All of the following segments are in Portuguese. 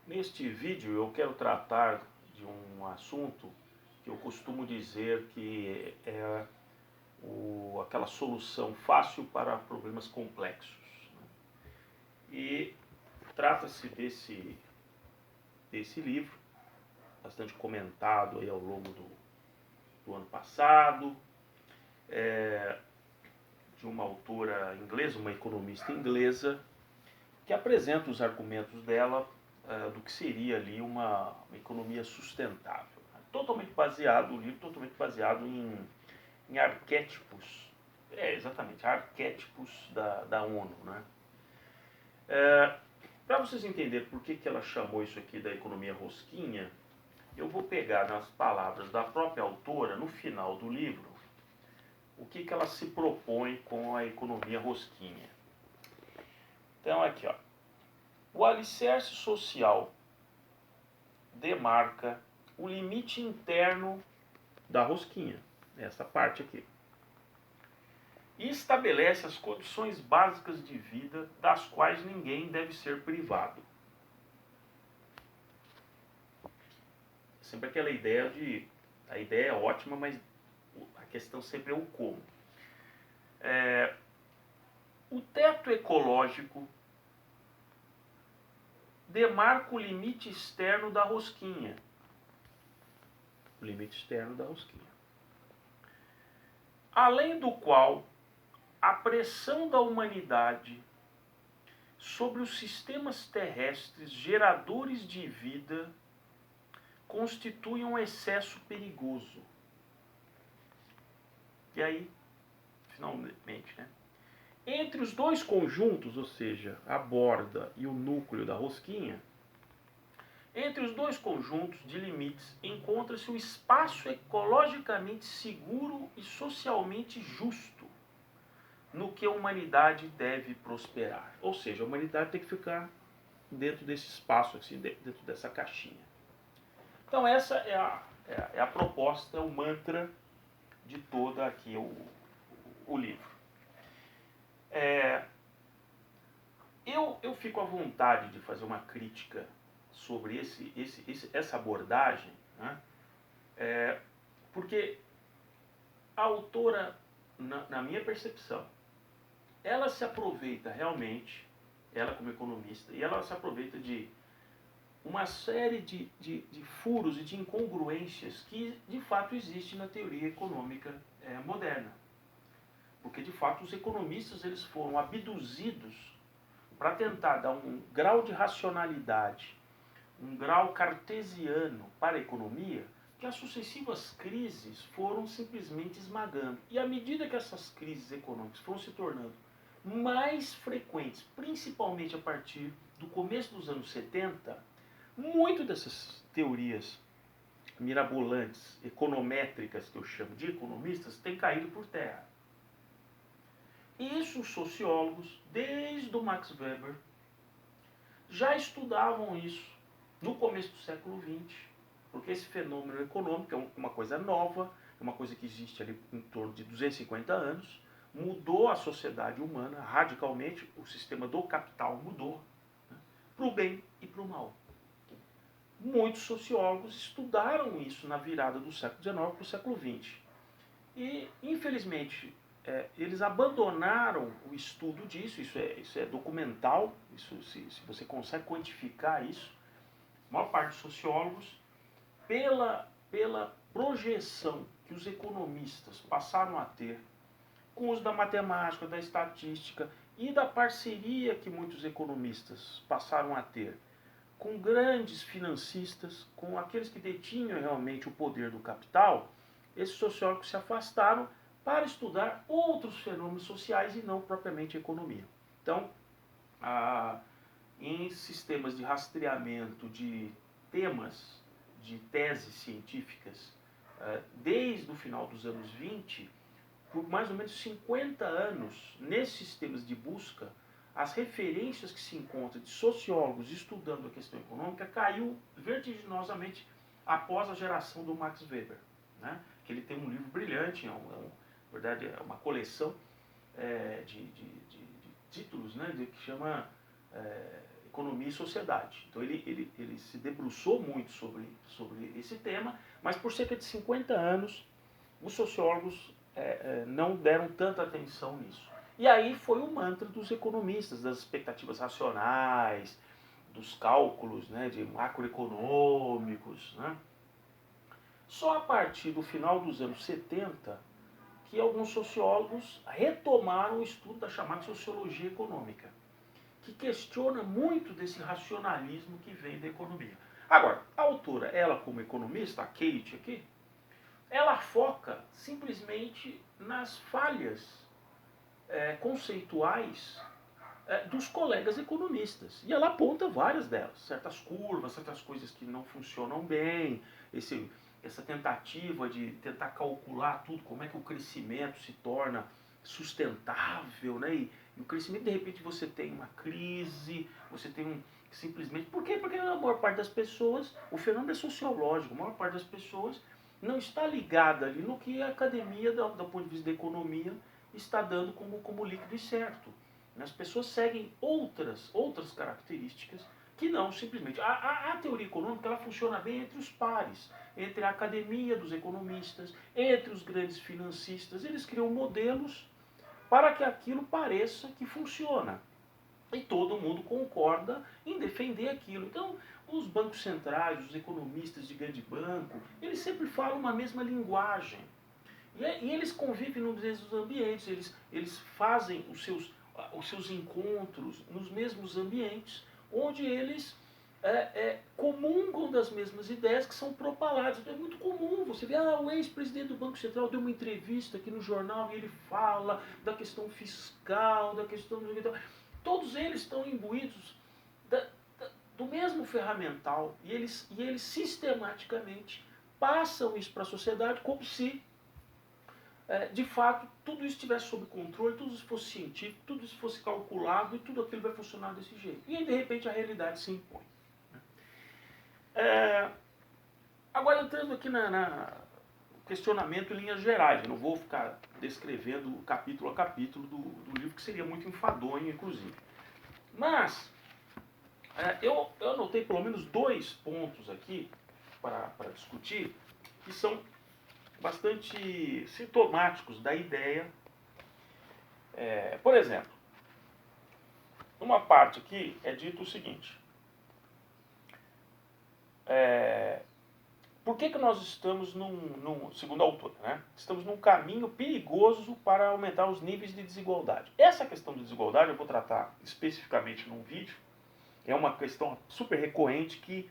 Neste vídeo eu quero tratar de um assunto que eu costumo dizer que é aquela solução fácil para problemas complexos. E trata-se desse livro, bastante comentado aí ao longo do ano passado, de uma autora inglesa, uma economista inglesa, que apresenta os argumentos dela do que seria ali uma economia sustentável. Totalmente baseado, o livro totalmente baseado em arquétipos, exatamente, arquétipos da ONU. Né? Para vocês entenderem por que ela chamou isso aqui da economia rosquinha, eu vou pegar nas palavras da própria autora, no final do livro, o que ela se propõe com a economia rosquinha. Então aqui, ó. O alicerce social demarca o limite interno da rosquinha, essa parte aqui. E estabelece as condições básicas de vida das quais ninguém deve ser privado. Sempre aquela ideia de... A ideia é ótima, mas a questão sempre é o como. O teto ecológico demarca o limite externo da rosquinha. O limite externo da rosquinha. Além do qual a pressão da humanidade sobre os sistemas terrestres geradores de vida constitui um excesso perigoso. E aí, finalmente, né? Entre os dois conjuntos, ou seja, a borda e o núcleo da rosquinha, entre os dois conjuntos de limites encontra-se o espaço ecologicamente seguro e socialmente justo no que a humanidade deve prosperar. Ou seja, a humanidade tem que ficar dentro desse espaço, assim, dentro dessa caixinha. Então essa é a proposta, o mantra de todo aqui o livro. Eu fico à vontade de fazer uma crítica sobre essa abordagem, né? Porque a autora, na minha percepção, ela se aproveita realmente, ela como economista, e ela se aproveita de uma série de furos e de incongruências que de fato existe na teoria econômica moderna. Porque de fato os economistas eles foram abduzidos para tentar dar um grau de racionalidade, um grau cartesiano para a economia, que as sucessivas crises foram simplesmente esmagando. E à medida que essas crises econômicas foram se tornando mais frequentes, principalmente a partir do começo dos anos 70, muito dessas teorias mirabolantes, econométricas, que eu chamo de economistas, têm caído por terra. Isso os sociólogos, desde o Max Weber, já estudavam isso no começo do século XX, porque esse fenômeno econômico é uma coisa nova, é uma coisa que existe ali em torno de 250 anos, mudou a sociedade humana radicalmente, o sistema do capital mudou, né, para o bem e para o mal. Muitos sociólogos estudaram isso na virada do século XIX para o século XX. E, infelizmente, eles abandonaram o estudo disso, isso é documental, se você consegue quantificar isso, a maior parte dos sociólogos, pela projeção que os economistas passaram a ter com o uso da matemática, da estatística e da parceria que muitos economistas passaram a ter com grandes financistas, com aqueles que detinham realmente o poder do capital, esses sociólogos se afastaram para estudar outros fenômenos sociais e não propriamente a economia. Então, em sistemas de rastreamento de temas, de teses científicas, desde o final dos anos 20, por mais ou menos 50 anos, nesses sistemas de busca, as referências que se encontram de sociólogos estudando a questão econômica caiu vertiginosamente após a geração do Max Weber, né? Que ele tem um livro brilhante, na verdade é uma coleção de títulos, né, que chama economia e sociedade. Então ele se debruçou muito sobre esse tema, mas por cerca de 50 anos os sociólogos não deram tanta atenção nisso. E aí foi o mantra dos economistas, das expectativas racionais, dos cálculos, né, de macroeconômicos. Né? Só a partir do final dos anos 70 que alguns sociólogos retomaram o estudo da chamada sociologia econômica, que questiona muito desse racionalismo que vem da economia. Agora, a autora, ela como economista, a Kate aqui, ela foca simplesmente nas falhas conceituais dos colegas economistas. E ela aponta várias delas, certas curvas, certas coisas que não funcionam bem, essa tentativa de tentar calcular tudo, como é que o crescimento se torna sustentável, né? E o crescimento, de repente, você tem uma crise, você tem simplesmente... Por quê? Porque a maior parte das pessoas, o fenômeno é sociológico, a maior parte das pessoas não está ligada ali no que a academia, do ponto de vista da economia, está dando como líquido e certo. As pessoas seguem outras características que não simplesmente... A teoria econômica ela funciona bem entre os pares, entre a academia dos economistas, entre os grandes financistas. Eles criam modelos para que aquilo pareça que funciona. E todo mundo concorda em defender aquilo. Então, os bancos centrais, os economistas de grande banco, eles sempre falam uma mesma linguagem. E eles convivem nos mesmos ambientes, eles fazem os seus encontros nos mesmos ambientes, onde eles comungam das mesmas ideias que são propaladas. Então é muito comum você ver, o ex-presidente do Banco Central deu uma entrevista aqui no jornal e ele fala da questão fiscal, da questão... Todos eles estão imbuídos do mesmo ferramental e eles sistematicamente passam isso para a sociedade como se de fato, tudo isso estivesse sob controle, tudo isso fosse científico, tudo isso fosse calculado e tudo aquilo vai funcionar desse jeito. E aí, de repente, a realidade se impõe. Agora, entrando aqui no questionamento em linhas gerais, eu não vou ficar descrevendo capítulo a capítulo do livro, que seria muito enfadonho, inclusive. Mas, eu anotei pelo menos 2 pontos aqui para discutir, que são bastante sintomáticos da ideia. Por exemplo, numa parte aqui é dito o seguinte: por que nós estamos segundo a autora, né, estamos num caminho perigoso para aumentar os níveis de desigualdade. Essa questão de desigualdade eu vou tratar especificamente num vídeo. É uma questão super recorrente que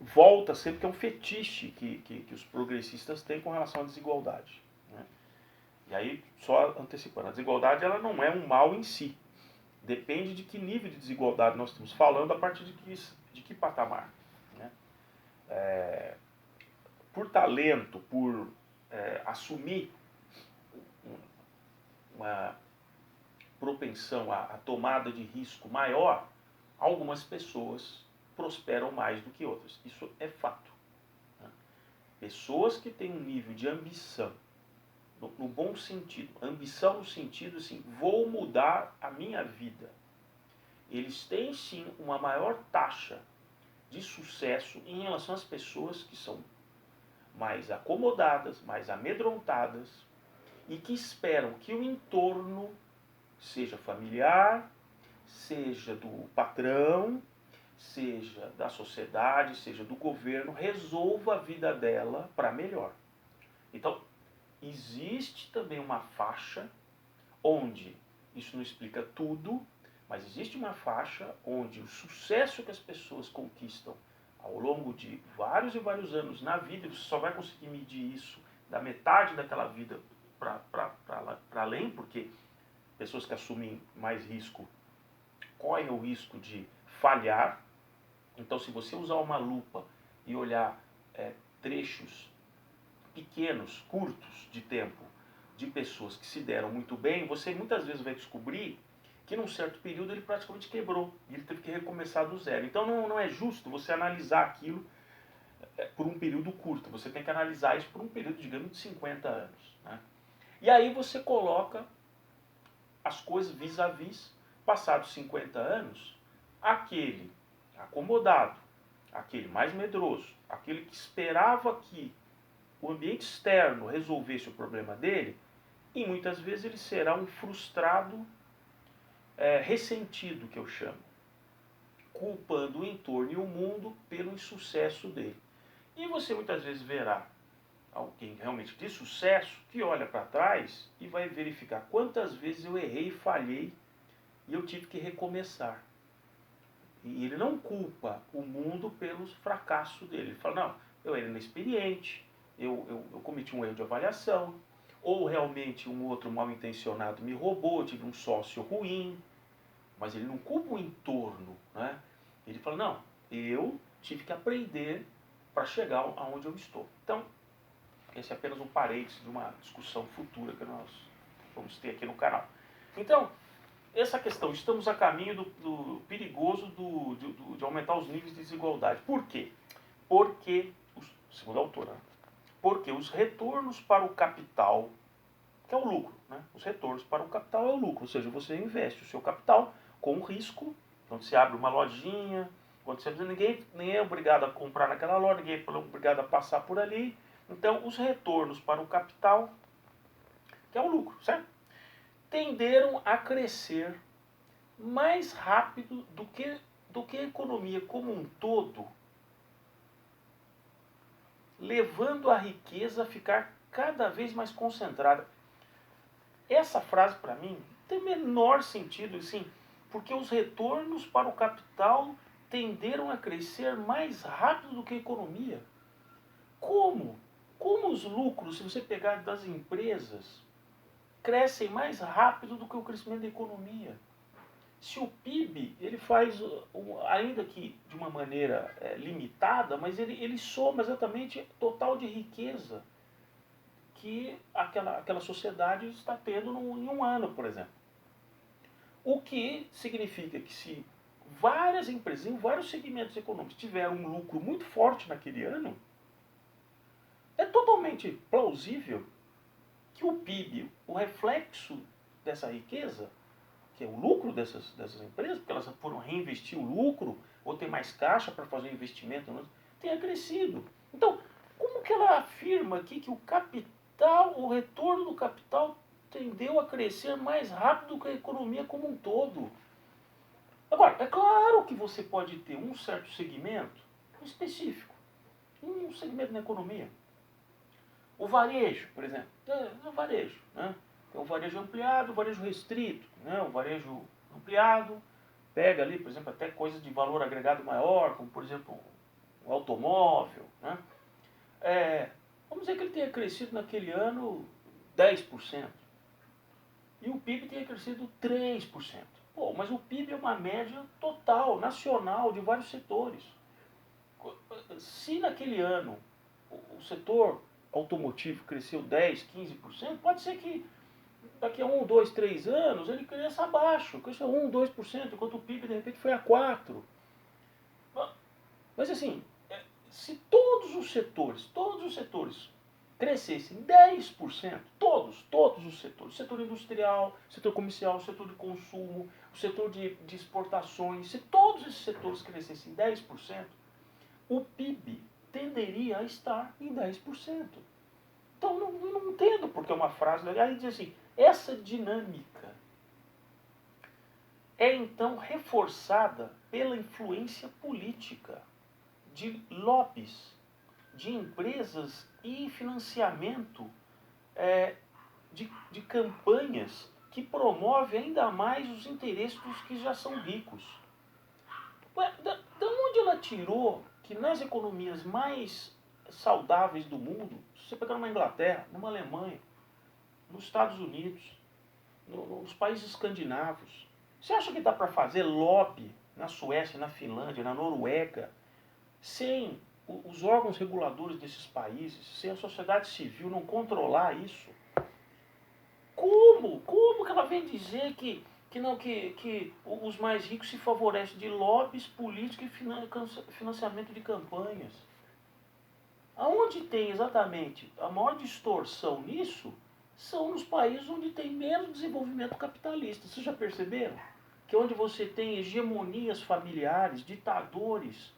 volta sempre, que é um fetiche que os progressistas têm com relação à desigualdade. Né? E aí, só antecipando, a desigualdade ela não é um mal em si. Depende de que nível de desigualdade nós estamos falando, a partir de que patamar. Né? Por talento, por assumir uma propensão à tomada de risco maior, algumas pessoas prosperam mais do que outras. Isso é fato. Né? Pessoas que têm um nível de ambição, no bom sentido, ambição no sentido assim, vou mudar a minha vida. Eles têm sim uma maior taxa de sucesso em relação às pessoas que são mais acomodadas, mais amedrontadas e que esperam que o entorno, seja familiar, seja do patrão, seja da sociedade, seja do governo, resolva a vida dela para melhor. Então, existe também uma faixa onde, isso não explica tudo, mas existe uma faixa onde o sucesso que as pessoas conquistam ao longo de vários e vários anos na vida, você só vai conseguir medir isso da metade daquela vida para além, porque pessoas que assumem mais risco correm o risco de falhar. Então, se você usar uma lupa e olhar trechos pequenos, curtos de tempo, de pessoas que se deram muito bem, você muitas vezes vai descobrir que num certo período ele praticamente quebrou e ele teve que recomeçar do zero. Então não é justo você analisar aquilo por um período curto, você tem que analisar isso por um período, digamos, de 50 anos. Né? E aí você coloca as coisas vis-à-vis, passados 50 anos, aquele acomodado, aquele mais medroso, aquele que esperava que o ambiente externo resolvesse o problema dele, e muitas vezes ele será um frustrado ressentido, que eu chamo, culpando o entorno e o mundo pelo insucesso dele. E você muitas vezes verá alguém realmente de sucesso que olha para trás e vai verificar quantas vezes eu errei e falhei e eu tive que recomeçar. E ele não culpa o mundo pelos fracassos dele. Ele fala, não, eu era inexperiente, eu cometi um erro de avaliação, ou realmente um outro mal intencionado me roubou, eu tive um sócio ruim, mas ele não culpa o entorno, né? Ele fala, não, eu tive que aprender para chegar aonde eu estou. Então, esse é apenas um parênteses de uma discussão futura que nós vamos ter aqui no canal. Então, essa questão, estamos a caminho do perigoso de aumentar os níveis de desigualdade. Por quê? Porque, segundo a autora, porque os retornos para o capital, que é o lucro, né? Os retornos para o capital é o lucro, ou seja, você investe o seu capital com risco, quando você abre uma lojinha, quando você ninguém é obrigado a comprar naquela loja, ninguém é obrigado a passar por ali. Então, os retornos para o capital, que é o lucro, certo? Tenderam a crescer mais rápido do que a economia como um todo, levando a riqueza a ficar cada vez mais concentrada. Essa frase, para mim, tem o menor sentido, assim, porque os retornos para o capital tenderam a crescer mais rápido do que a economia. Como? Como os lucros, se você pegar das empresas, crescem mais rápido do que o crescimento da economia? Se o PIB, ele faz, ainda que de uma maneira limitada, mas ele soma exatamente o total de riqueza que aquela sociedade está tendo em um ano, por exemplo. O que significa que se várias empresas, em vários segmentos econômicos, tiveram um lucro muito forte naquele ano, é totalmente plausível que o PIB, o reflexo dessa riqueza, que é o lucro dessas empresas, porque elas foram reinvestir o lucro, ou ter mais caixa para fazer investimento, tenha crescido. Então, como que ela afirma aqui que o capital, o retorno do capital tendeu a crescer mais rápido que a economia como um todo? Agora, é claro que você pode ter um certo segmento específico, um segmento na economia. O varejo, por exemplo, é o varejo, né? Tem o varejo ampliado, o varejo restrito, né? O varejo ampliado pega ali, por exemplo, até coisas de valor agregado maior, como por exemplo o automóvel, né? Vamos dizer que ele tenha crescido naquele ano 10% e o PIB tenha crescido 3%. Pô, mas o PIB é uma média total, nacional, de vários setores. Se naquele ano o setor automotivo cresceu 10, 15%, pode ser que daqui a 1, 2, 3 anos ele cresça abaixo, cresça 1, 2%, enquanto o PIB de repente foi a 4%. Mas assim, se todos os setores crescessem 10%, todos os setores, setor industrial, setor comercial, setor de consumo, o setor de exportações, se todos esses setores crescessem 10%, o PIB tenderia a estar em 10%. Então eu não entendo porque é uma frase, aí diz assim, essa dinâmica é então reforçada pela influência política de lobbies, de empresas e financiamento de campanhas que promovem ainda mais os interesses dos que já são ricos. Da onde ela tirou que nas economias mais saudáveis do mundo, se você pegar numa Inglaterra, numa Alemanha, nos Estados Unidos, nos países escandinavos, você acha que dá para fazer lobby na Suécia, na Finlândia, na Noruega, sem os órgãos reguladores desses países, sem a sociedade civil não controlar isso? Como? Como que ela vem dizer que os mais ricos se favorecem de lobbies políticos e financiamento de campanhas? Aonde tem exatamente a maior distorção nisso são nos países onde tem menos desenvolvimento capitalista. Vocês já perceberam? que é onde você tem hegemonias familiares, ditadores,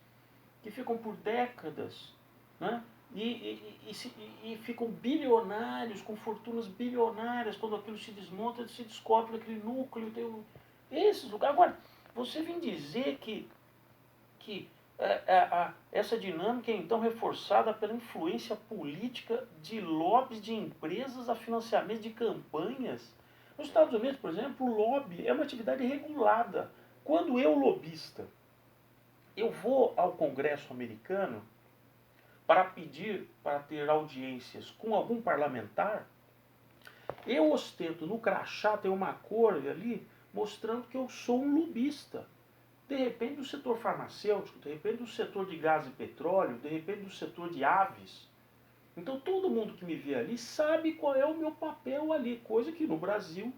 que ficam por décadas, né? E ficam bilionários, com fortunas bilionárias, quando aquilo se desmonta, se descobre que aquele núcleo tem um... Esses lugares. Agora, você vem dizer que essa dinâmica é então reforçada pela influência política de lobbies de empresas a financiamento de campanhas. Nos Estados Unidos, por exemplo, o lobby é uma atividade regulada. Quando eu, lobista, eu vou ao Congresso americano para pedir para ter audiências com algum parlamentar, eu ostento no crachá, tem uma cor ali, mostrando que eu sou um lobista. De repente do setor farmacêutico, de repente do setor de gás e petróleo, de repente do setor de aves. Então todo mundo que me vê ali sabe qual é o meu papel ali, coisa que no Brasil,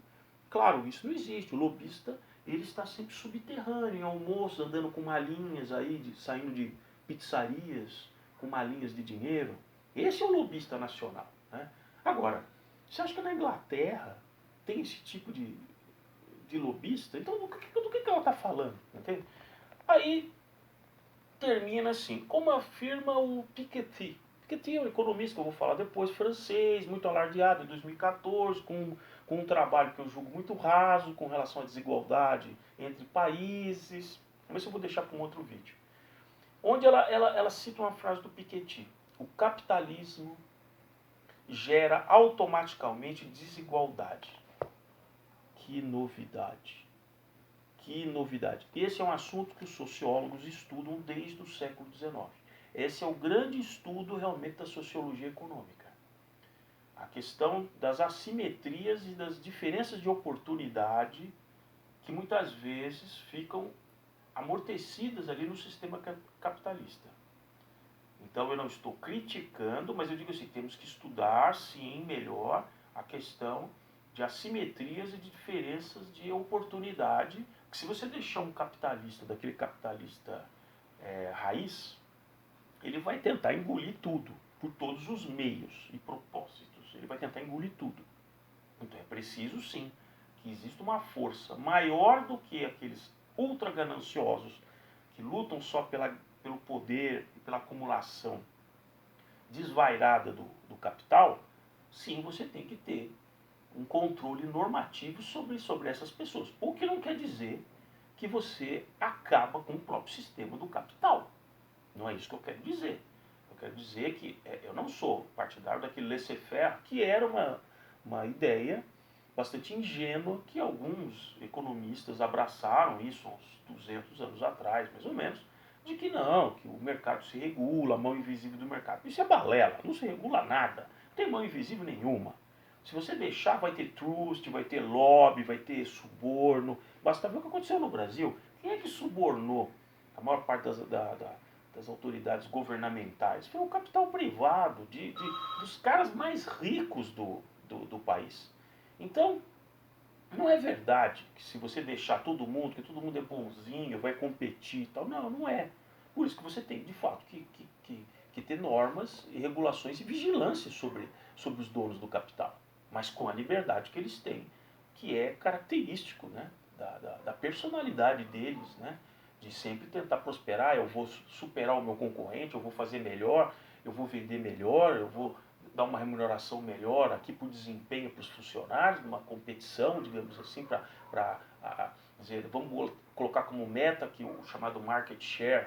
claro, isso não existe. O lobista, ele está sempre subterrâneo, em almoços, andando com malinhas aí, saindo de pizzarias, com malinhas de dinheiro. Esse é o lobista nacional, né? Agora, você acha que na Inglaterra tem esse tipo de lobista? Então do que ela está falando? Entende? Aí termina assim, como afirma o Piketty. Piketty é um economista que eu vou falar depois, francês, muito alardeado em 2014, com um trabalho que eu julgo muito raso com relação à desigualdade entre países. Mas eu vou deixar para um outro vídeo. Onde ela cita uma frase do Piketty. O capitalismo gera automaticamente desigualdade. Que novidade. Que novidade. Esse é um assunto que os sociólogos estudam desde o século XIX. Esse é o grande estudo realmente da sociologia econômica. A questão das assimetrias e das diferenças de oportunidade que muitas vezes ficam amortecidas ali no sistema capitalista. Então eu não estou criticando, mas eu digo assim, temos que estudar sim melhor a questão de assimetrias e de diferenças de oportunidade, que se você deixar um capitalista, daquele capitalista raiz, ele vai tentar engolir tudo, por todos os meios e propósitos, ele vai tentar engolir tudo. Então é preciso sim que exista uma força maior do que aqueles ultra gananciosos que lutam só pelo poder e pela acumulação desvairada do capital. Sim, você tem que ter um controle normativo sobre essas pessoas. O que não quer dizer que você acaba com o próprio sistema do capital. Não é isso que eu quero dizer. Eu quero dizer que eu não sou partidário daquele laissez-faire, que era uma ideia bastante ingênua que alguns economistas abraçaram isso uns 200 anos atrás, mais ou menos, de que não, que o mercado se regula, a mão invisível do mercado. Isso é balela, não se regula nada, não tem mão invisível nenhuma. Se você deixar, vai ter trust, vai ter lobby, vai ter suborno. Basta ver o que aconteceu no Brasil. Quem é que subornou a maior parte das autoridades governamentais? Foi o capital privado, dos caras mais ricos do país. Então, não é verdade que se você deixar todo mundo, que todo mundo é bonzinho, vai competir e tal. Não, não é. Por isso que você tem, de fato, que ter normas e regulações e vigilância sobre os donos do capital. Mas com a liberdade que eles têm, que é característico, né, da personalidade deles, né, de sempre tentar prosperar. Eu vou superar o meu concorrente, eu vou fazer melhor, eu vou vender melhor, eu vou dar uma remuneração melhor aqui por desempenho para os funcionários, uma competição, digamos assim, para dizer, vamos colocar como meta que o chamado market share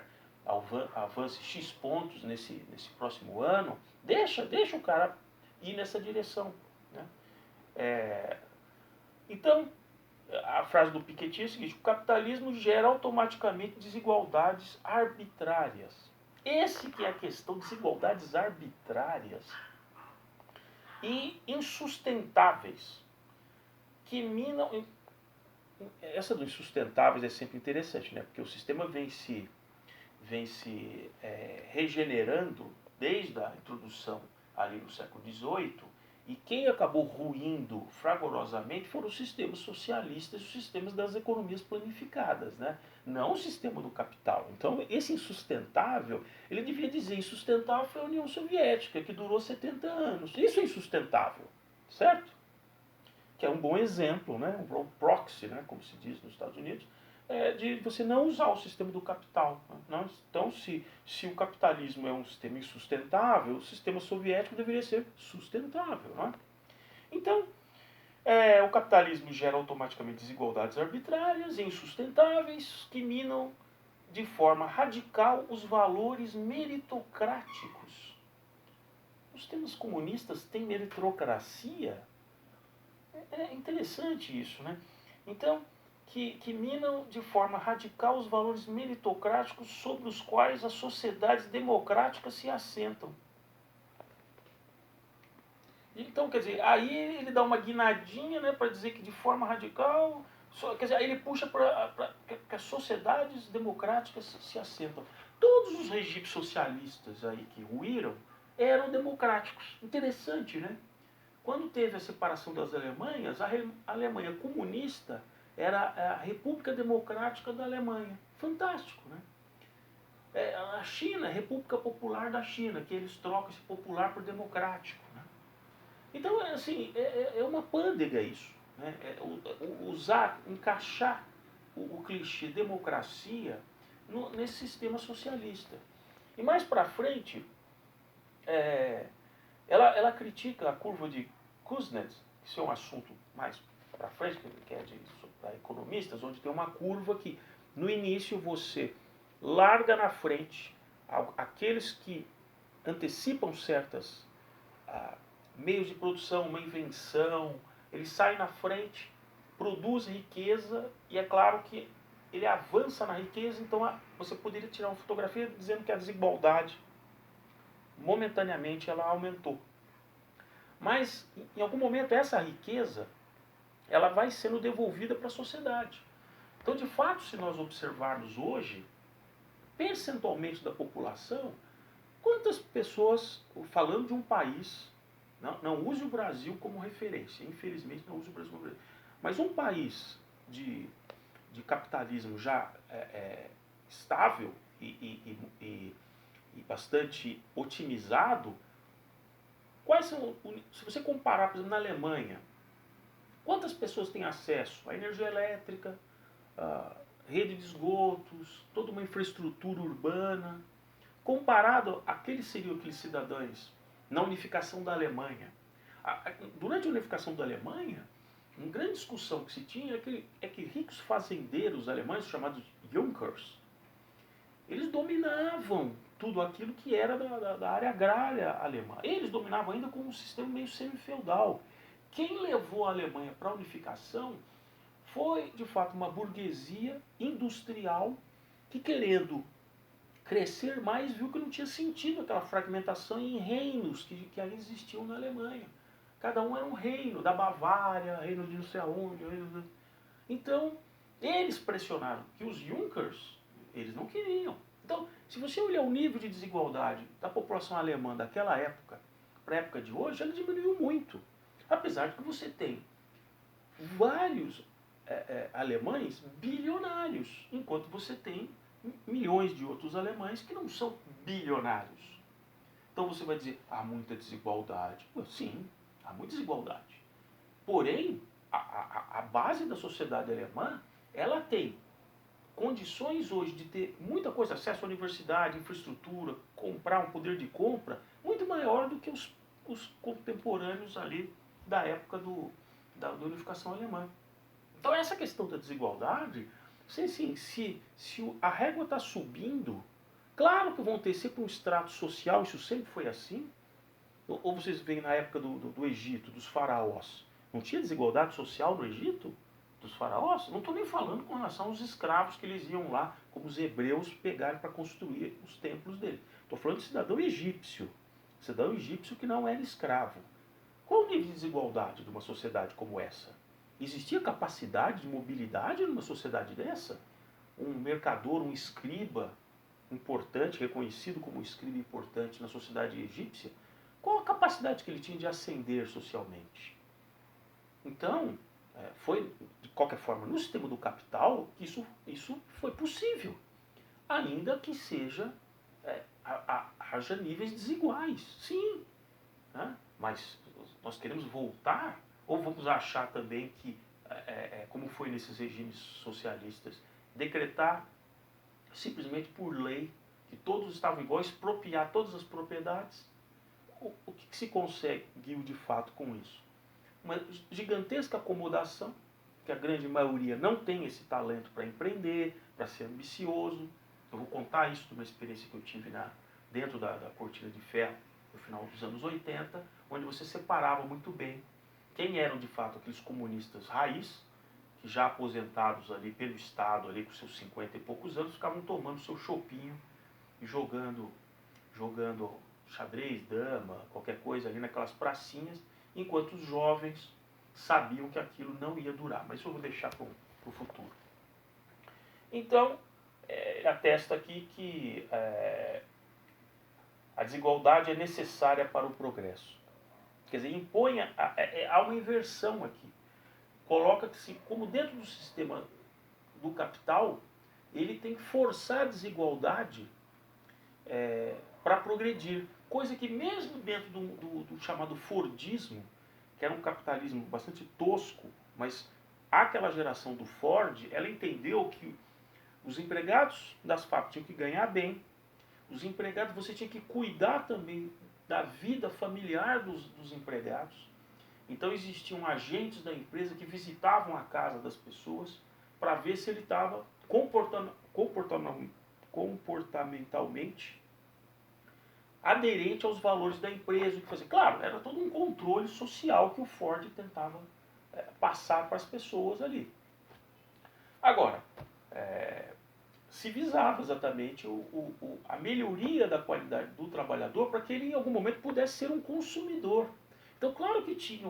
avance X pontos nesse próximo ano. Deixa o cara ir nessa direção, né? Então, a frase do Piketty é a seguinte: o capitalismo gera automaticamente desigualdades arbitrárias. Esse que é a questão, desigualdades arbitrárias e insustentáveis, que minam... Essa dos insustentáveis é sempre interessante, né? Porque o sistema vem se regenerando desde a introdução ali no século XVIII, e quem acabou ruindo fragorosamente foram os sistemas socialistas, os sistemas das economias planificadas, né? Não o sistema do capital. Então, esse insustentável, ele devia dizer, insustentável foi a União Soviética, que durou 70 anos. Isso é insustentável, certo? Que é um bom exemplo, né? Um proxy, né? Como se diz nos Estados Unidos, de você não usar o sistema do capital. Né? Então, se o capitalismo é um sistema insustentável, o sistema soviético deveria ser sustentável. Né? Então, o capitalismo gera automaticamente desigualdades arbitrárias e insustentáveis que minam de forma radical os valores meritocráticos. Os sistemas comunistas têm meritocracia? É interessante isso, né? Então, que minam de forma radical os valores meritocráticos sobre os quais as sociedades democráticas se assentam. Então, quer dizer, aí ele dá uma guinadinha, né, para dizer que de forma radical, quer dizer, aí ele puxa para que as sociedades democráticas se assentam. Todos os regimes socialistas aí que ruíram eram democráticos. Interessante, né? Quando teve a separação das Alemanhas, a Alemanha comunista era a República Democrática da Alemanha. Fantástico, né? A China, a República Popular da China, que eles trocam esse popular por democrático. Né? Então, assim, é uma pândega isso. Né? Usar, encaixar o clichê democracia nesse sistema socialista. E mais para frente, ela critica a curva de Kuznets, que isso é um assunto mais para frente, que é para economistas, onde tem uma curva que no início você larga na frente aqueles que antecipam certas meios de produção, uma invenção, eles saem na frente, produzem riqueza e é claro que ele avança na riqueza, então você poderia tirar uma fotografia dizendo que a desigualdade momentaneamente ela aumentou. Mas em algum momento essa riqueza ela vai sendo devolvida para a sociedade. Então, de fato, se nós observarmos hoje, percentualmente da população, quantas pessoas, falando de um país, não use o Brasil como referência, infelizmente não use o Brasil como referência, mas um país de capitalismo já estável e bastante otimizado, quais são, se você comparar, por exemplo, na Alemanha, quantas pessoas têm acesso à energia elétrica, à rede de esgotos, toda uma infraestrutura urbana, comparado àqueles seriam aqueles cidadãos na unificação da Alemanha. Durante a unificação da Alemanha, uma grande discussão que se tinha é que ricos fazendeiros alemães, chamados Junkers, eles dominavam tudo aquilo que era da área agrária alemã. Eles dominavam ainda com um sistema meio semi-feudal. Quem levou a Alemanha para a unificação foi, de fato, uma burguesia industrial que, querendo crescer mais, viu que não tinha sentido aquela fragmentação em reinos que ali existiam na Alemanha. Cada um era um reino, da Bavária, reino de não sei aonde. Então, eles pressionaram que os Junkers, eles não queriam. Então, se você olhar o nível de desigualdade da população alemã daquela época para a época de hoje, ela diminuiu muito. Apesar de que você tem vários alemães bilionários, enquanto você tem milhões de outros alemães que não são bilionários. Então você vai dizer, há muita desigualdade. Sim, há muita desigualdade. Porém, a base da sociedade alemã, ela tem condições hoje de ter muita coisa, acesso à universidade, infraestrutura, comprar um poder de compra, muito maior do que os contemporâneos ali da época da unificação alemã. Então essa questão da desigualdade, se a régua está subindo, claro que vão ter sempre um extrato social, isso sempre foi assim. Ou vocês veem na época do Egito, dos faraós, não tinha desigualdade social no Egito? Dos faraós? Não estou nem falando com relação aos escravos que eles iam lá, como os hebreus pegaram para construir os templos dele. Estou falando de cidadão egípcio que não era escravo. Qual o nível de desigualdade de uma sociedade como essa? Existia capacidade de mobilidade numa sociedade dessa? Um mercador, um escriba importante, reconhecido como escriba importante na sociedade egípcia, qual a capacidade que ele tinha de ascender socialmente? Então, foi, de qualquer forma, no sistema do capital, que isso foi possível. Ainda que seja, haja níveis desiguais, sim. Né? Mas nós queremos voltar, ou vamos achar também que, como foi nesses regimes socialistas, decretar simplesmente por lei que todos estavam iguais, expropriar todas as propriedades. O que se conseguiu de fato com isso? Uma gigantesca acomodação, que a grande maioria não tem esse talento para empreender, para ser ambicioso. Eu vou contar isso de uma experiência que eu tive dentro da cortina de ferro, no final dos anos 80, onde você separava muito bem quem eram de fato aqueles comunistas raiz, que já aposentados ali pelo Estado, ali com seus 50 e poucos anos, ficavam tomando seu chopinho e jogando xadrez, dama, qualquer coisa ali naquelas pracinhas, enquanto os jovens sabiam que aquilo não ia durar. Mas isso eu vou deixar para o futuro. Então, ele atesta aqui que a desigualdade é necessária para o progresso. Quer dizer, impõe, há uma inversão aqui. Coloca-se como dentro do sistema do capital, ele tem que forçar a desigualdade para progredir. Coisa que mesmo dentro do chamado Fordismo, que era um capitalismo bastante tosco, mas aquela geração do Ford, ela entendeu que os empregados das fábricas tinham que ganhar bem, os empregados, você tinha que cuidar também da vida familiar dos empregados. Então existiam agentes da empresa que visitavam a casa das pessoas para ver se ele estava comportamentalmente aderente aos valores da empresa. Claro, era todo um controle social que o Ford tentava passar para as pessoas ali. Agora, se visava exatamente a melhoria da qualidade do trabalhador para que ele em algum momento pudesse ser um consumidor. Então, claro que tinha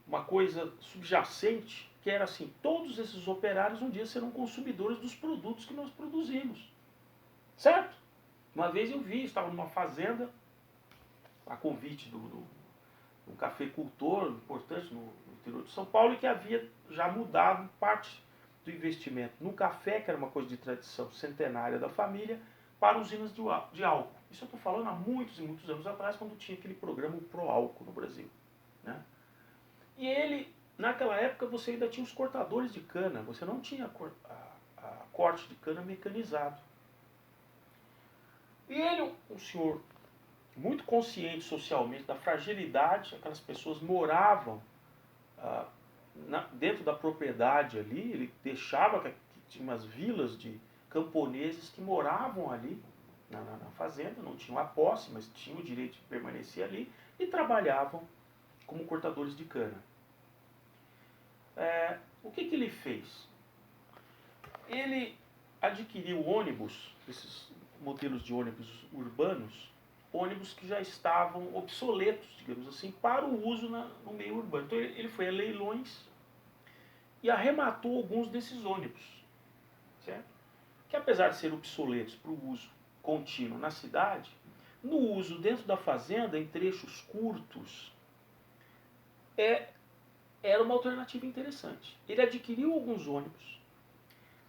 uma coisa subjacente, que era assim, todos esses operários um dia serão consumidores dos produtos que nós produzimos. Certo? Uma vez eu vi, estava numa fazenda, a convite de um cafeicultor importante no interior de São Paulo, e que havia já mudado parte do investimento no café, que era uma coisa de tradição centenária da família, para usinas de álcool. Isso eu estou falando há muitos e muitos anos atrás, quando tinha aquele programa Pro Álcool no Brasil. Né? E ele, naquela época, você ainda tinha os cortadores de cana, você não tinha a corte de cana mecanizado. E ele, um senhor muito consciente socialmente da fragilidade, aquelas pessoas moravam dentro da propriedade ali, ele deixava que tinha umas vilas de camponeses que moravam ali na fazenda, não tinham a posse, mas tinham o direito de permanecer ali e trabalhavam como cortadores de cana. O que ele fez? Ele adquiriu ônibus, esses modelos de ônibus urbanos, ônibus que já estavam obsoletos, digamos assim, para o uso no meio urbano. Então ele foi a leilões e arrematou alguns desses ônibus, certo? Que apesar de serem obsoletos para o uso contínuo na cidade, no uso dentro da fazenda, em trechos curtos, era uma alternativa interessante. Ele adquiriu alguns ônibus.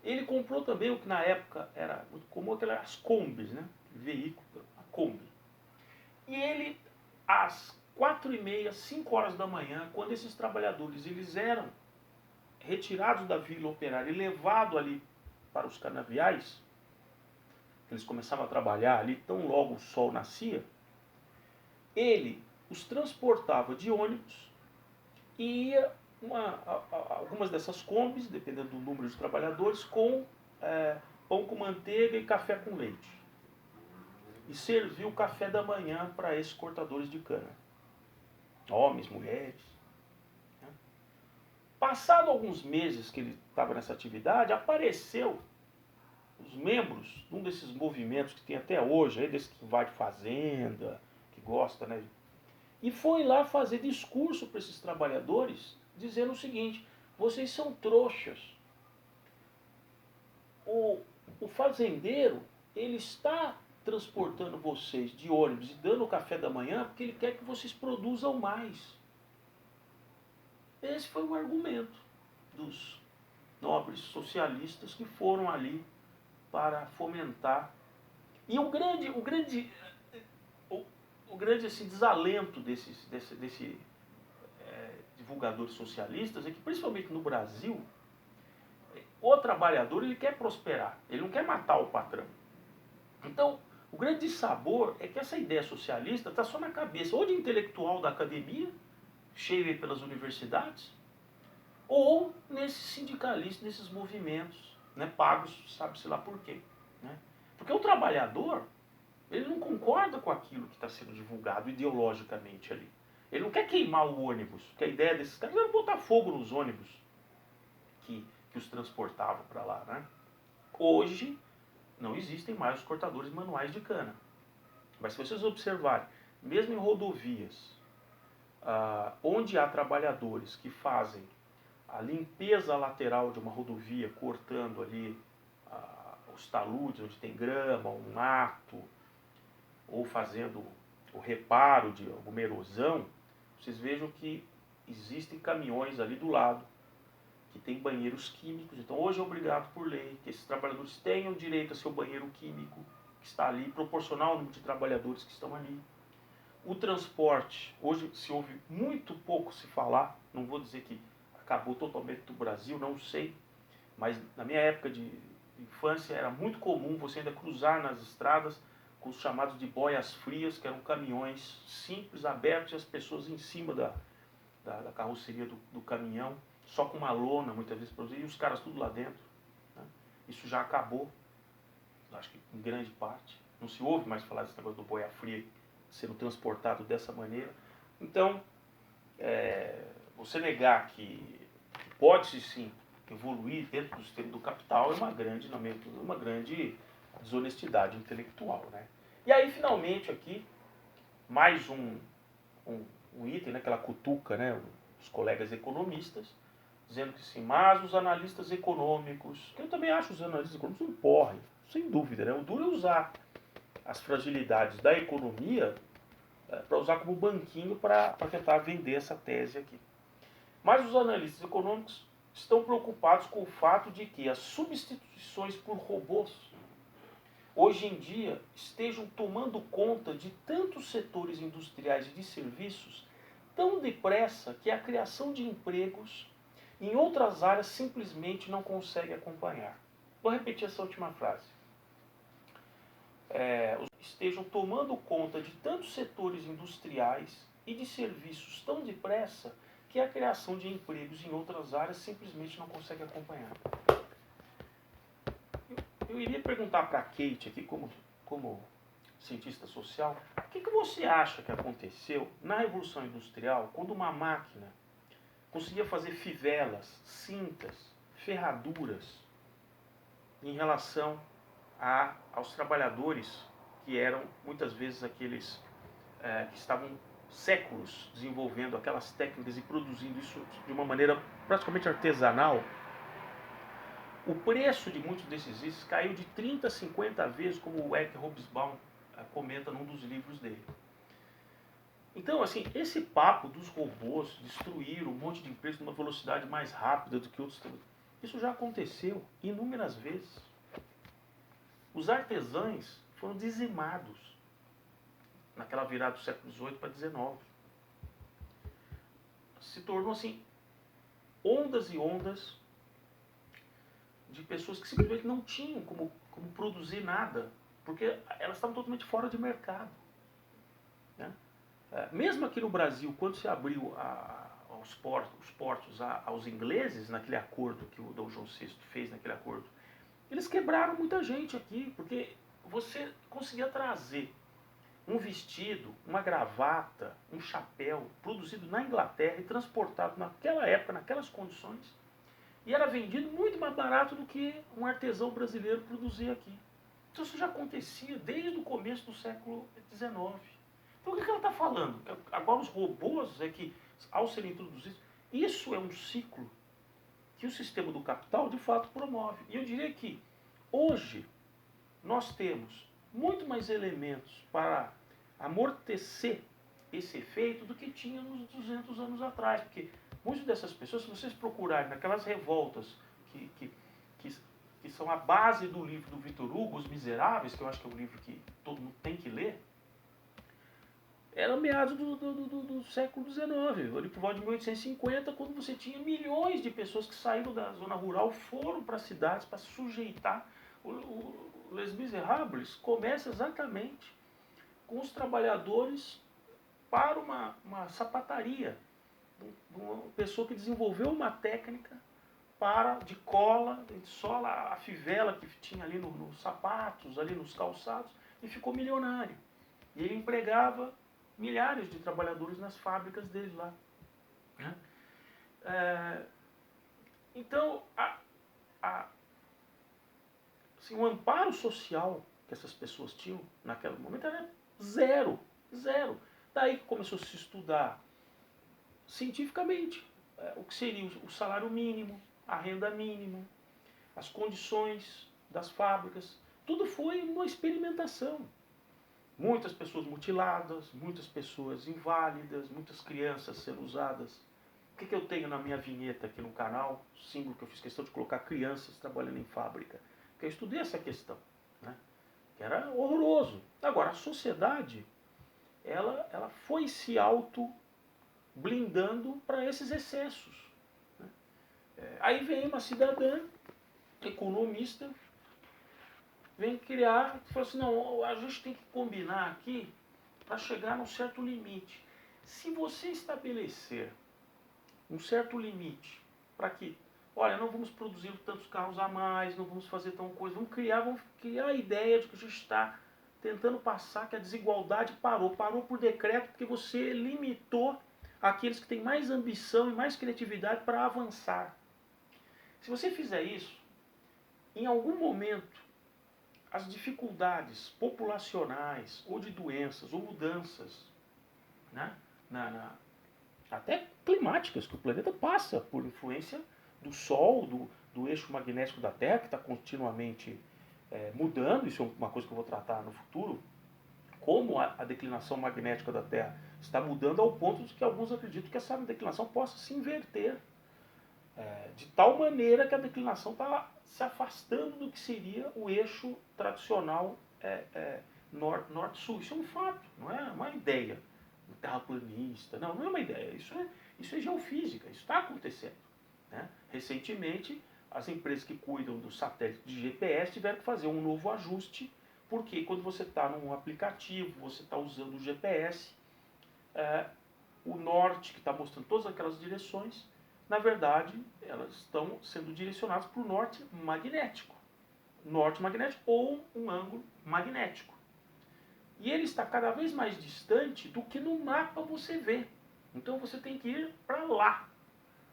Ele comprou também o que na época era muito comum, aquelas combis, né? Veículo, a Kombi. E ele, às 4h30, 5 horas da manhã, quando esses trabalhadores eles eram retirados da vila operária e levados ali para os canaviais, eles começavam a trabalhar ali tão logo o sol nascia, ele os transportava de ônibus e ia algumas dessas combis, dependendo do número de trabalhadores, com pão com manteiga e café com leite. E serviu o café da manhã para esses cortadores de cana. Homens, mulheres. Né? Passado alguns meses que ele estava nessa atividade, apareceu os membros de um desses movimentos que tem até hoje, aí desse que vai de fazenda, que gosta, né? E foi lá fazer discurso para esses trabalhadores, dizendo o seguinte: vocês são trouxas. O fazendeiro, ele está transportando vocês de ônibus e dando o café da manhã porque ele quer que vocês produzam mais. Esse foi o argumento dos nobres socialistas que foram ali para fomentar. E o grande assim, desalento de divulgadores socialistas é que, principalmente no Brasil, o trabalhador ele quer prosperar, ele não quer matar o patrão. Então, o grande dissabor é que essa ideia socialista está só na cabeça ou de intelectual da academia, cheio pelas universidades, ou nesses sindicalistas, nesses movimentos, né, pagos, sabe-se lá por quê. Né? Porque o trabalhador, ele não concorda com aquilo que está sendo divulgado ideologicamente ali. Ele não quer queimar o ônibus, que a ideia desses caras era botar fogo nos ônibus que os transportavam para lá. Né? Hoje, não existem mais os cortadores manuais de cana. Mas se vocês observarem, mesmo em rodovias, onde há trabalhadores que fazem a limpeza lateral de uma rodovia, cortando ali os taludes, onde tem grama, um mato, ou fazendo o reparo de alguma erosão, vocês vejam que existem caminhões ali do lado, que tem banheiros químicos. Então hoje é obrigado por lei que esses trabalhadores tenham direito a seu banheiro químico, que está ali, proporcional ao número de trabalhadores que estão ali. O transporte, hoje se ouve muito pouco se falar, não vou dizer que acabou totalmente do Brasil, não sei, mas na minha época de infância era muito comum você ainda cruzar nas estradas com os chamados de boias frias, que eram caminhões simples, abertos, e as pessoas em cima da carroceria do caminhão, só com uma lona, muitas vezes, e os caras tudo lá dentro. Né? Isso já acabou, acho que em grande parte. Não se ouve mais falar desse negócio do boia fria sendo transportado dessa maneira. Então, você negar que pode-se sim evoluir dentro do sistema do capital é uma grande desonestidade intelectual. Né? E aí, finalmente, aqui, mais um item, né, aquela cutuca, né, os colegas economistas, dizendo que sim, mas os analistas econômicos, que eu também acho os analistas econômicos um porre, sem dúvida, né? O duro é usar as fragilidades da economia para usar como banquinho para tentar vender essa tese aqui. Mas os analistas econômicos estão preocupados com o fato de que as substituições por robôs hoje em dia estejam tomando conta de tantos setores industriais e de serviços tão depressa que a criação de empregos em outras áreas simplesmente não consegue acompanhar. Vou repetir essa última frase. Estejam tomando conta de tantos setores industriais e de serviços tão depressa que a criação de empregos em outras áreas simplesmente não consegue acompanhar. Eu iria perguntar para a Kate aqui, como cientista social, o que você acha que aconteceu na Revolução Industrial quando uma máquina conseguia fazer fivelas, cintas, ferraduras em relação aos trabalhadores que eram muitas vezes aqueles que estavam séculos desenvolvendo aquelas técnicas e produzindo isso de uma maneira praticamente artesanal. O preço de muitos desses itens caiu de 30 a 50 vezes, como o Eric Hobsbawm comenta num dos livros dele. Então, assim, esse papo dos robôs destruir um monte de empresas numa velocidade mais rápida do que outros, isso já aconteceu inúmeras vezes. Os artesãos foram dizimados naquela virada do século XVIII para XIX. Se tornou assim, ondas e ondas de pessoas que simplesmente não tinham como produzir nada, porque elas estavam totalmente fora de mercado. Né? Mesmo aqui no Brasil, quando se abriu os portos aos ingleses, naquele acordo que o Dom João VI fez, naquele acordo, eles quebraram muita gente aqui, porque você conseguia trazer um vestido, uma gravata, um chapéu, produzido na Inglaterra e transportado naquela época, naquelas condições, e era vendido muito mais barato do que um artesão brasileiro produzia aqui. Então isso já acontecia desde o começo do século XIX. Então o que ela está falando? Agora os robôs é que, ao serem introduzidos, isso é um ciclo que o sistema do capital de fato promove. E eu diria que hoje nós temos muito mais elementos para amortecer esse efeito do que tínhamos 200 anos atrás. Porque muitas dessas pessoas, se vocês procurarem naquelas revoltas que são a base do livro do Victor Hugo, Os Miseráveis, que eu acho que é um livro que todo mundo tem que ler, era meados do século XIX, ali por volta de 1850, quando você tinha milhões de pessoas que saíram da zona rural, foram para as cidades para sujeitar. O Les Miserables começa exatamente com os trabalhadores para uma sapataria, uma pessoa que desenvolveu uma técnica de cola, de sola, a fivela que tinha ali nos sapatos, ali nos calçados, e ficou milionário. E ele empregava milhares de trabalhadores nas fábricas dele lá. Né? Então, assim, o amparo social que essas pessoas tinham naquele momento era zero, zero. Daí que começou a se estudar cientificamente o que seria o salário mínimo, a renda mínima, as condições das fábricas. Tudo foi uma experimentação. Muitas pessoas mutiladas, muitas pessoas inválidas, muitas crianças sendo usadas. O que eu tenho na minha vinheta aqui no canal? Símbolo que eu fiz questão de colocar crianças trabalhando em fábrica. Porque eu estudei essa questão, né? Que era horroroso. Agora, a sociedade, ela foi se blindando para esses excessos. Né? Aí vem uma cidadã, economista, vem criar, fala assim, não, a gente tem que combinar aqui para chegar num certo limite. Se você estabelecer um certo limite para que, olha, não vamos produzir tantos carros a mais, não vamos fazer tão coisa, vamos criar a ideia de que a gente está tentando passar que a desigualdade parou por decreto, porque você limitou aqueles que têm mais ambição e mais criatividade para avançar. Se você fizer isso, em algum momento, as dificuldades populacionais, ou de doenças, ou mudanças, né, até climáticas, que o planeta passa por influência do Sol, do eixo magnético da Terra, que está continuamente mudando, isso é uma coisa que eu vou tratar no futuro, como a declinação magnética da Terra está mudando ao ponto de que alguns acreditam que essa declinação possa se inverter. De tal maneira que a declinação está se afastando do que seria o eixo tradicional norte-sul. Isso é um fato, não é uma ideia terraplanista. Não é uma ideia. Isso é geofísica, isso está acontecendo. Né? Recentemente, as empresas que cuidam do satélite de GPS tiveram que fazer um novo ajuste, porque quando você está num aplicativo, você está usando o GPS, o norte, que está mostrando todas aquelas direções, na verdade, elas estão sendo direcionadas para o norte magnético. Norte magnético ou um ângulo magnético. E ele está cada vez mais distante do que no mapa você vê. Então você tem que ir para lá.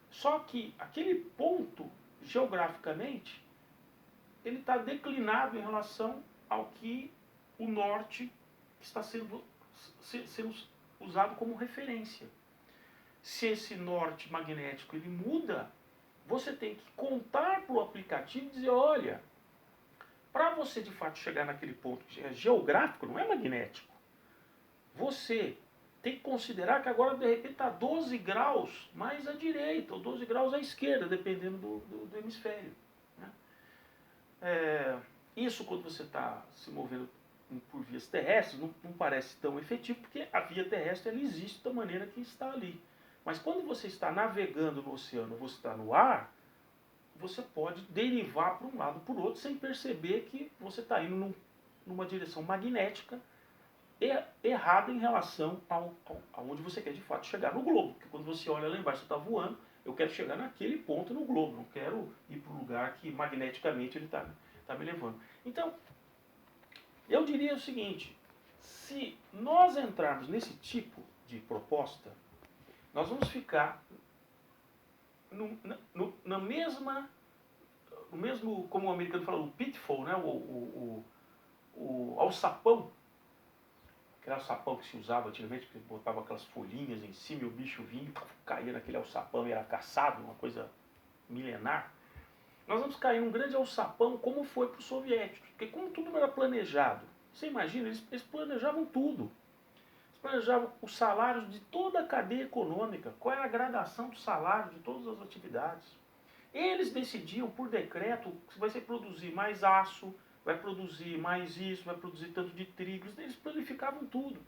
Só que aquele ponto, geograficamente, ele está declinado em relação ao que o norte está sendo usado como referência. Se esse norte magnético ele muda, você tem que contar para o aplicativo e dizer, olha, para você de fato chegar naquele ponto que é geográfico, não é magnético, você tem que considerar que agora de repente está 12 graus mais à direita, ou 12 graus à esquerda, dependendo do hemisfério. Né? Isso quando você está se movendo por vias terrestres não parece tão efetivo, porque a via terrestre ela existe da maneira que está ali. Mas quando você está navegando no oceano, você está no ar, você pode derivar para um lado ou para o outro sem perceber que você está indo numa direção magnética errada em relação aonde você quer de fato chegar no globo. Porque quando você olha lá embaixo, você está voando, eu quero chegar naquele ponto no globo, não quero ir para o lugar que magneticamente ele está me levando. Então, eu diria o seguinte, se nós entrarmos nesse tipo de proposta, nós vamos ficar na mesma, no mesmo, como o americano fala, o pitfall, né? o alçapão, aquele alçapão que se usava antigamente, que botava aquelas folhinhas em cima e o bicho vinha e caía naquele alçapão e era caçado, uma coisa milenar. Nós vamos cair num grande alçapão como foi para os soviéticos, porque como tudo era planejado, você imagina, eles planejavam tudo. Planejavam os salários de toda a cadeia econômica, qual era a gradação do salário de todas as atividades. Eles decidiam por decreto se vai ser produzir mais aço, vai produzir mais isso, vai produzir tanto de trigo, eles planificavam tudo.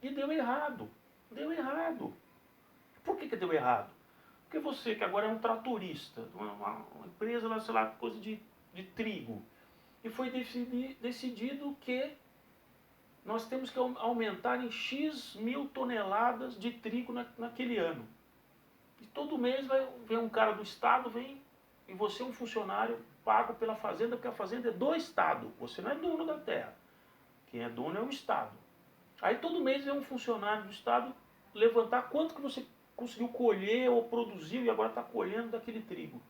E deu errado. Deu errado. Por que deu errado? Porque você, que agora é um tratorista, uma empresa, lá, sei lá, coisa de trigo, e foi decidido que nós temos que aumentar em X mil toneladas de trigo naquele ano. E todo mês vem um cara do Estado, e você é um funcionário pago pela fazenda, porque a fazenda é do Estado. Você não é dono da terra. Quem é dono é o Estado. Aí todo mês vem um funcionário do Estado levantar quanto que você conseguiu colher ou produziu e agora está colhendo daquele trigo.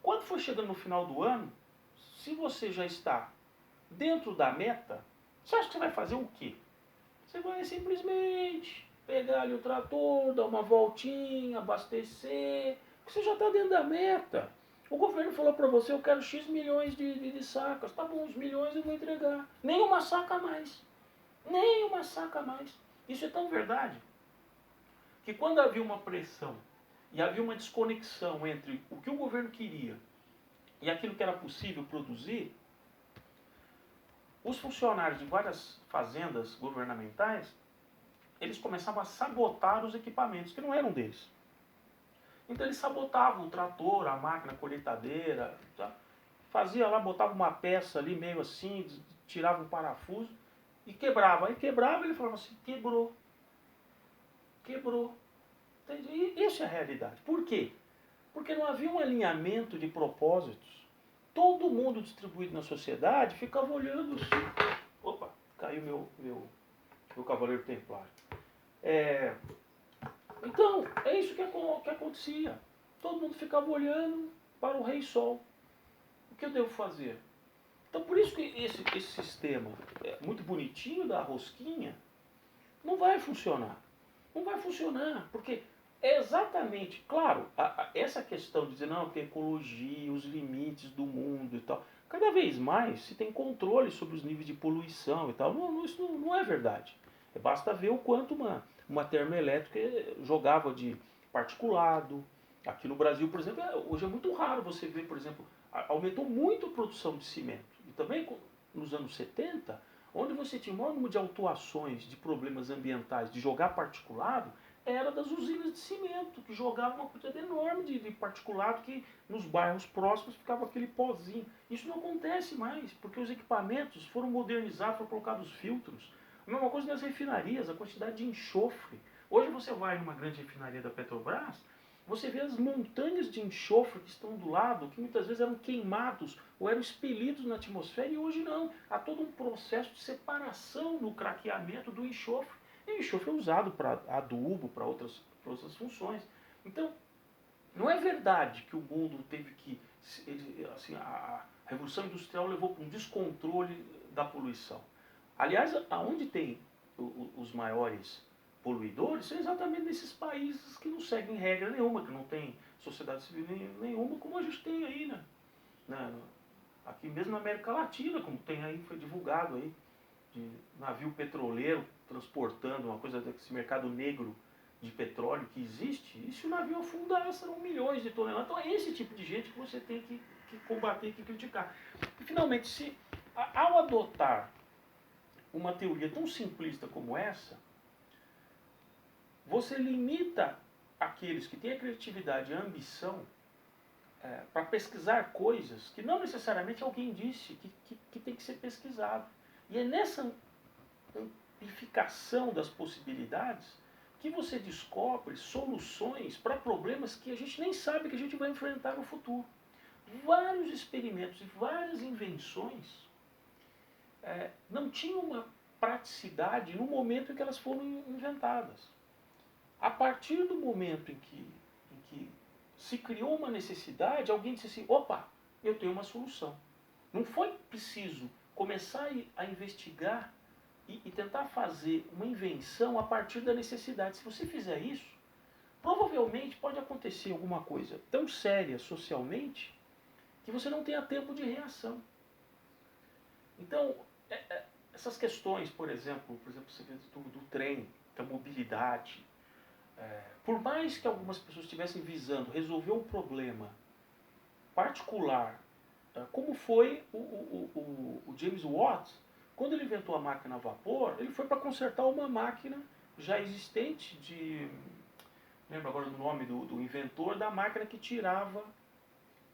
Quando for chegando no final do ano, se você já está dentro da meta, você acha que você vai fazer o quê? Você vai simplesmente pegar ali o trator, dar uma voltinha, abastecer, porque você já está dentro da meta. O governo falou para você, eu quero X milhões de sacas. Tá bom, os milhões eu vou entregar. Nem uma saca a mais. Nem uma saca a mais. Isso é tão verdade que quando havia uma pressão e havia uma desconexão entre o que o governo queria e aquilo que era possível produzir, os funcionários de várias fazendas governamentais, eles começavam a sabotar os equipamentos que não eram deles. Então eles sabotavam o trator, a máquina colheitadeira, fazia lá, botava uma peça ali meio assim, tirava um parafuso e quebrava. Aí quebrava e ele falava assim, quebrou. Quebrou. E isso é a realidade. Por quê? Porque não havia um alinhamento de propósitos. Todo mundo distribuído na sociedade ficava olhando assim. Opa, caiu meu cavaleiro templário. Então, é isso que acontecia. Todo mundo ficava olhando para o Rei Sol. O que eu devo fazer? Então, por isso que esse sistema muito bonitinho da rosquinha não vai funcionar. Não vai funcionar, porque é exatamente, claro, essa questão de dizer, não, que a ecologia, os limites do mundo e tal, cada vez mais se tem controle sobre os níveis de poluição e tal. Isso não é verdade. Basta ver o quanto uma termoelétrica jogava de particulado. Aqui no Brasil, por exemplo, hoje é muito raro você ver, por exemplo, aumentou muito a produção de cimento. E também nos anos 70, onde você tinha o maior número de autuações de problemas ambientais de jogar particulado, era das usinas de cimento, que jogavam uma quantidade enorme de particulado que nos bairros próximos ficava aquele pozinho. Isso não acontece mais, porque os equipamentos foram modernizados, foram colocados filtros. A mesma coisa nas refinarias, a quantidade de enxofre. Hoje você vai numa grande refinaria da Petrobras, você vê as montanhas de enxofre que estão do lado, que muitas vezes eram queimados ou eram expelidos na atmosfera, e hoje não. Há todo um processo de separação no craqueamento do enxofre. E o enxofre é usado para adubo, para outras funções. Então, não é verdade que o mundo teve que... Assim, a Revolução Industrial levou para um descontrole da poluição. Aliás, aonde tem os maiores poluidores são exatamente nesses países que não seguem regra nenhuma, que não tem sociedade civil nenhuma, como a gente tem aí, né? Aqui mesmo na América Latina, como tem aí, foi divulgado aí, de navio petroleiro transportando uma coisa desse mercado negro de petróleo que existe, e se o navio afundar, serão milhões de toneladas. Então é esse tipo de gente que você tem que combater, que criticar. E finalmente, ao adotar uma teoria tão simplista como essa, você limita aqueles que têm a criatividade e a ambição para pesquisar coisas que não necessariamente alguém disse que tem que ser pesquisado. E é nessa amplificação das possibilidades que você descobre soluções para problemas que a gente nem sabe que a gente vai enfrentar no futuro. Vários experimentos e várias invenções não tinham uma praticidade no momento em que elas foram inventadas. A partir do momento em que se criou uma necessidade, alguém disse assim, opa, eu tenho uma solução. Não foi preciso começar a investigar e tentar fazer uma invenção a partir da necessidade. Se você fizer isso, provavelmente pode acontecer alguma coisa tão séria socialmente que você não tenha tempo de reação. Então, essas questões, por exemplo você vê do trem, da mobilidade, por mais que algumas pessoas estivessem visando resolver um problema particular, como foi o James Watt, Quando ele inventou a máquina a vapor, ele foi para consertar uma máquina já existente de... Lembro agora do nome do inventor da máquina que tirava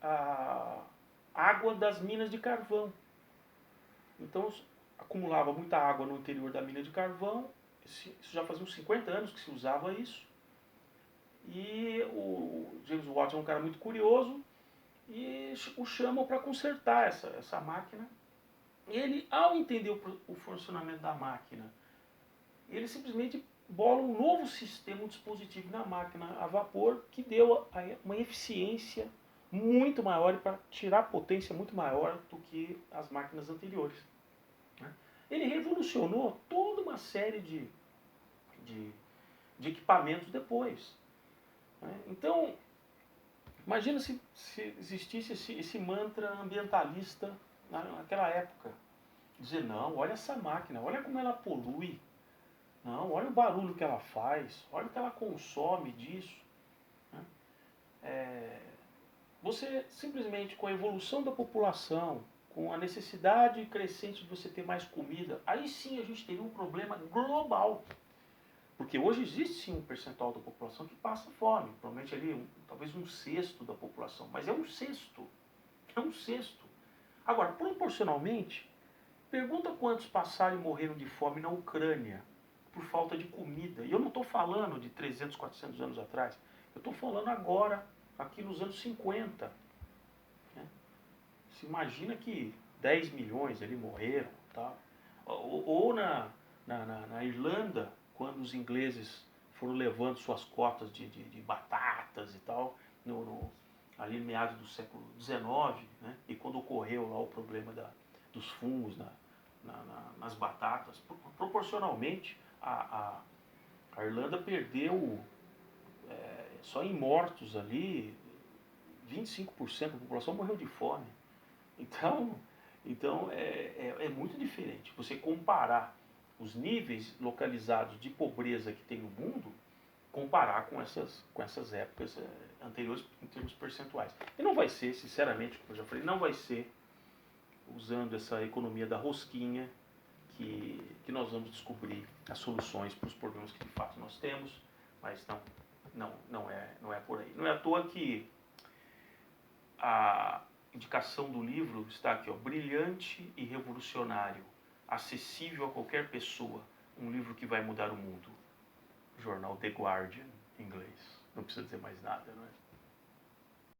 a água das minas de carvão. Então acumulava muita água no interior da mina de carvão, isso já fazia uns 50 anos que se usava isso. E o James Watt é um cara muito curioso e o chamam para consertar essa máquina. E ele, ao entender o funcionamento da máquina, ele simplesmente bola um novo sistema, um dispositivo na máquina a vapor que deu uma eficiência muito maior e para tirar potência muito maior do que as máquinas anteriores. Ele revolucionou toda uma série de equipamentos depois. Então, imagina se existisse esse mantra ambientalista naquela época. Dizer, não, olha essa máquina, olha como ela polui. Não, olha o barulho que ela faz, olha o que ela consome disso. Você simplesmente, com a evolução da população, com a necessidade crescente de você ter mais comida, aí sim a gente teria um problema global. Porque hoje existe sim um percentual da população que passa fome, provavelmente ali talvez um sexto da população, mas é um sexto. É um sexto. Agora, proporcionalmente, pergunta quantos passaram e morreram de fome na Ucrânia por falta de comida. E eu não estou falando de 300, 400 anos atrás. Eu estou falando agora, aqui nos anos 50. Se imagina que 10 milhões ali morreram. Tá? Ou na Irlanda, quando os ingleses foram levando suas cotas de batatas e tal, ali no meados do século XIX, né? E quando ocorreu lá o problema dos fungos nas batatas, proporcionalmente a Irlanda perdeu, só em mortos ali, 25% da população morreu de fome. Então é muito diferente. Você comparar os níveis localizados de pobreza que tem no mundo, comparar com essas épocas anteriores em termos percentuais. E não vai ser, sinceramente, como eu já falei, não vai ser usando essa economia da rosquinha que nós vamos descobrir as soluções para os problemas que de fato nós temos, mas não é por aí. Não é à toa que a indicação do livro está aqui, ó, brilhante e revolucionário, acessível a qualquer pessoa, um livro que vai mudar o mundo. Jornal The Guardian, em inglês. Não precisa dizer mais nada, não é?